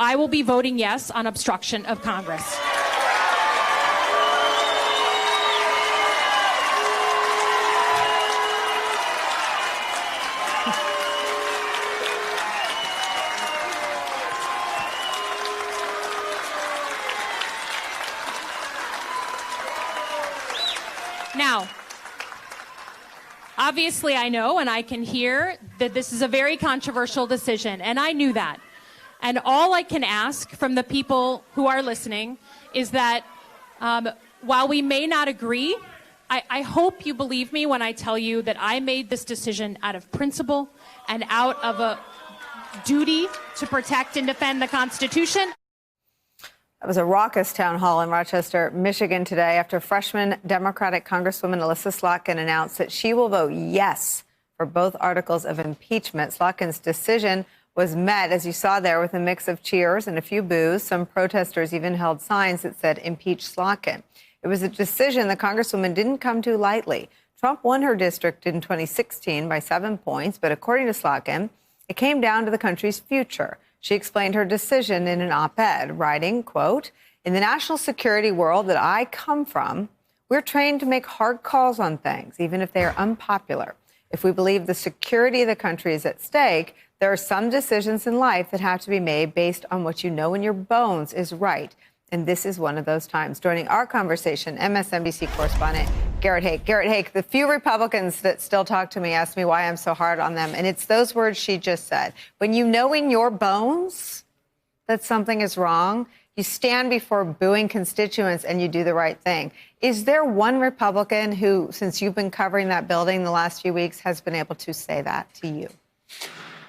I will be voting yes on obstruction of Congress. Now, obviously I know and I can hear that this is a very controversial decision, and I knew that. And all I can ask from the people who are listening is that while we may not agree, I hope you believe me when I tell you that I made this decision out of principle and out of a duty to protect and defend the Constitution. That was a raucous town hall in Rochester, Michigan today after freshman Democratic Congresswoman Elissa Slotkin announced that she will vote yes for both articles of impeachment. Slotkin's decision was met, as you saw there, with a mix of cheers and a few boos. Some protesters even held signs that said impeach Slotkin. It was a decision the Congresswoman didn't come to lightly. Trump won her district in 2016 by 7 points, but according to Slotkin, it came down to the country's future. She explained her decision in an op-ed, writing, quote, "In the national security world that I come from, we're trained to make hard calls on things, even if they are unpopular. If we believe the security of the country is at stake, there are some decisions in life that have to be made based on what you know in your bones is right. And this is one of those times." Joining our conversation, MSNBC correspondent Garrett Haake. Garrett Haake, the few Republicans that still talk to me ask me why I'm so hard on them. And it's those words she just said. When you know in your bones that something is wrong, you stand before booing constituents and you do the right thing. Is there one Republican who, since you've been covering that building the last few weeks, has been able to say that to you?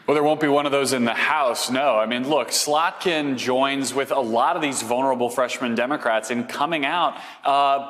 Well, there won't be one of those in the House, no. I mean, look, Slotkin joins with a lot of these vulnerable freshman Democrats in coming out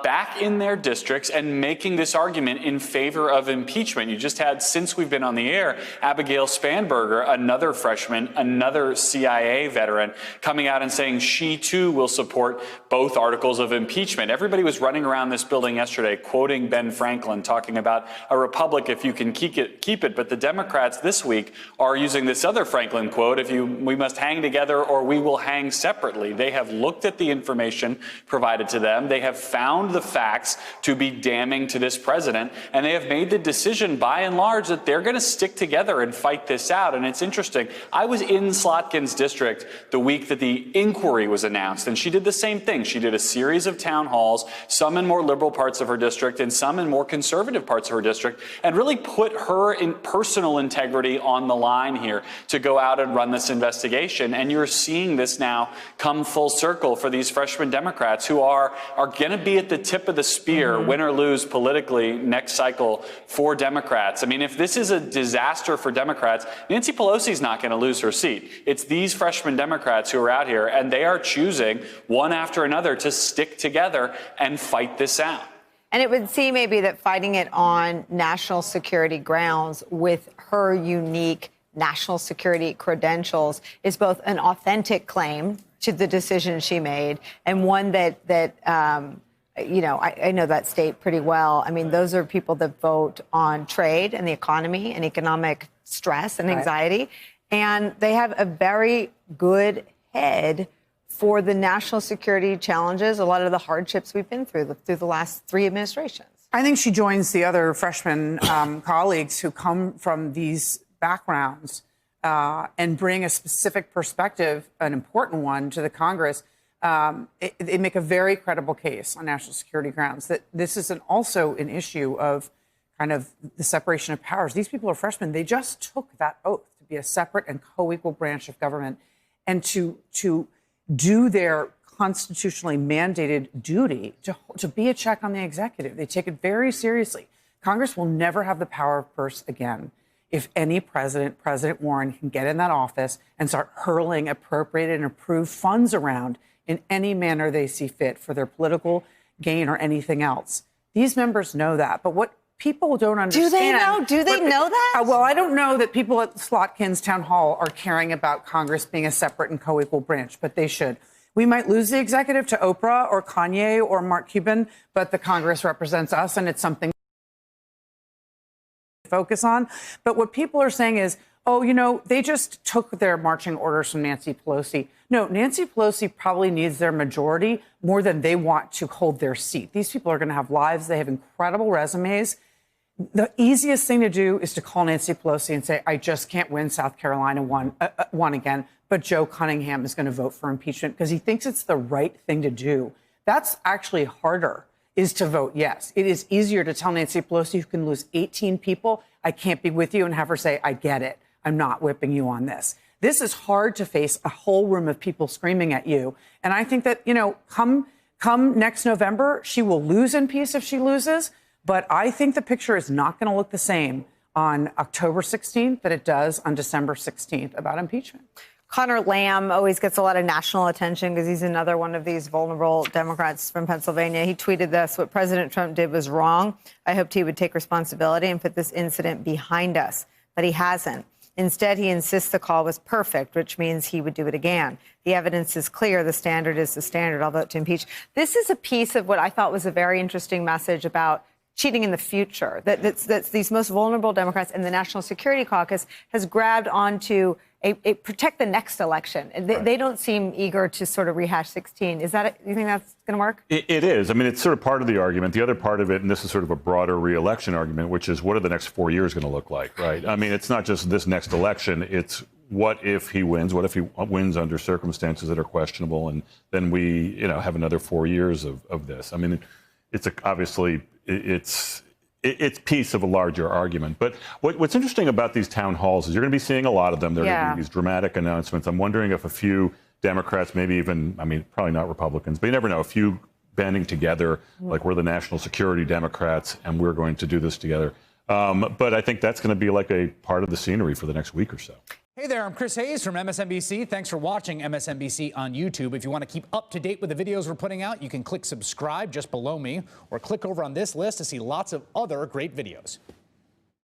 back in their districts and making this argument in favor of impeachment. You just had, since we've been on the air, Abigail Spanberger, another freshman, another CIA veteran, coming out and saying she, too, will support both articles of impeachment. Everybody was running around this building yesterday quoting Ben Franklin, talking about a republic if you can keep it. But the Democrats this week are using this other Franklin quote, we must hang together or we will hang separately. They have looked at the information provided to them. They have found the facts to be damning to this president, and they have made the decision by and large that they're going to stick together and fight this out. And it's interesting. I was in Slotkin's district the week that the inquiry was announced, and she did the same thing. She did a series of town halls, some in more liberal parts of her district and some in more conservative parts of her district, and really put her in personal integrity on the line here to go out and run this investigation. And you're seeing this now come full circle for these freshman Democrats who are going to be at the tip of the spear, win or lose politically next cycle for Democrats. I mean, if this is a disaster for Democrats, Nancy Pelosi's not going to lose her seat. It's these freshman Democrats who are out here, and they are choosing one after another to stick together and fight this out. And it would seem maybe that fighting it on national security grounds with her unique national security credentials is both an authentic claim to the decision she made and one that I know that state pretty well. I mean, those are people that vote on trade and the economy and economic stress and anxiety. Right. And they have a very good head for the national security challenges, a lot of the hardships we've been through the last 3 administrations. I think she joins the other freshman colleagues who come from these backgrounds and bring a specific perspective, an important one, to the Congress. They make a very credible case on national security grounds that this is also an issue of kind of the separation of powers. These people are freshmen. They just took that oath to be a separate and co-equal branch of government and to do their constitutionally mandated duty to be a check on the executive. They take it very seriously. Congress will never have the power of purse again if any president, President Warren, can get in that office and start hurling appropriated and approved funds around in any manner they see fit for their political gain or anything else. These members know that. But what people don't understand... Do they know that? Well, I don't know that people at Slotkin's town hall are caring about Congress being a separate and co-equal branch, but they should. We might lose the executive to Oprah or Kanye or Mark Cuban, but the Congress represents us, and it's something to focus on. But what people are saying is, oh, you know, they just took their marching orders from Nancy Pelosi. No, Nancy Pelosi probably needs their majority more than they want to hold their seat. These people are going to have lives. They have incredible resumes. The easiest thing to do is to call Nancy Pelosi and say, I just can't win South Carolina one again, but Joe Cunningham is going to vote for impeachment because he thinks it's the right thing to do. That's actually harder, is to vote yes. It is easier to tell Nancy Pelosi, who can lose 18 people, I can't be with you, and have her say, I get it. I'm not whipping you on this. This is hard to face a whole room of people screaming at you. And I think that, you know, come next November, she will lose in peace if she loses. But I think the picture is not going to look the same on October 16th that it does on December 16th about impeachment. Connor Lamb always gets a lot of national attention because he's another one of these vulnerable Democrats from Pennsylvania. He tweeted this: what President Trump did was wrong. I hoped he would take responsibility and put this incident behind us, but he hasn't. Instead, he insists the call was perfect, which means he would do it again. The evidence is clear. The standard is the standard. I'll vote to impeach. This is a piece of what I thought was a very interesting message about cheating in the future, that's these most vulnerable Democrats and the National Security Caucus has grabbed onto a protect the next election. They don't seem eager to sort of rehash 16. Is that, you think that's going to work? It is. I mean, it's sort of part of the argument. The other part of it, and this is sort of a broader re-election argument, which is what are the next 4 years going to look like, right? I mean, it's not just this next election. It's what if he wins? What if he wins under circumstances that are questionable? And then we, you know, have another 4 years of this. I mean, obviously it's piece of a larger argument. But what's interesting about these town halls is you're going to be seeing a lot of them. They're going to be these dramatic announcements. I'm wondering if a few Democrats, maybe even, I mean, probably not Republicans, but you never know, a few banding together, like we're the national security Democrats and we're going to do this together. But I think that's going to be like a part of the scenery for the next week or so. Hey there, I'm Chris Hayes from MSNBC. Thanks for watching MSNBC on YouTube. If you want to keep up to date with the videos we're putting out, you can click subscribe just below me or click over on this list to see lots of other great videos.